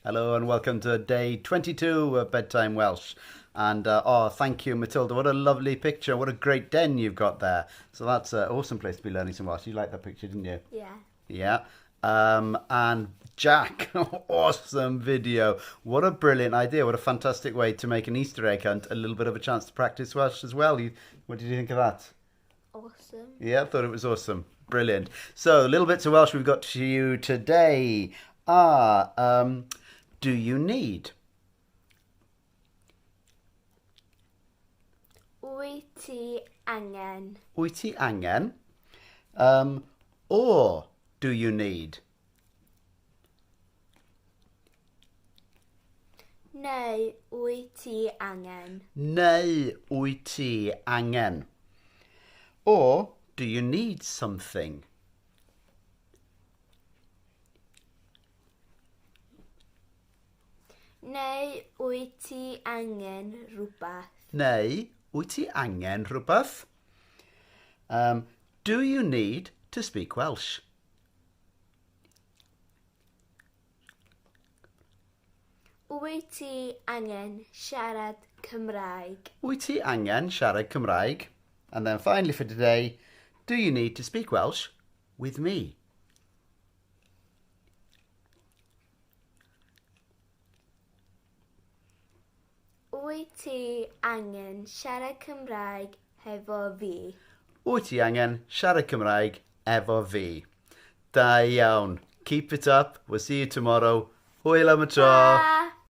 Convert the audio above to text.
Hello and welcome to day 22 of Bedtime Welsh. And thank you, Matilda. What a lovely picture. What a great den you've got there. So that's an awesome place to be learning some Welsh. You liked that picture, didn't you? Yeah. Yeah. And Jack, awesome video. What a brilliant idea. What a fantastic way to make an Easter egg hunt a little bit of a chance to practice Welsh as well. What did you think of that? Awesome. Yeah, I thought it was awesome. Brilliant. So, little bits of Welsh we've got to you today do you need? Wyt ti angen? Wyt ti angen? Or do you need? Neu wyt ti angen? Neu wyt ti angen? Or do you need something? Neu wyt ti angen rhywbeth? Neu wyt ti angen rhywbeth? Do you need to speak Welsh? Wyt ti angen siarad Cymraeg? Wyt ti angen siarad Cymraeg? And then finally for today, do you need to speak Welsh with me? Wyt ti angen siarad Cymraeg hefo fi? Wyt ti angen siarad Cymraeg efo fi? Da iawn. Keep it up. We'll see you tomorrow. Hwyl am y tro. Bye.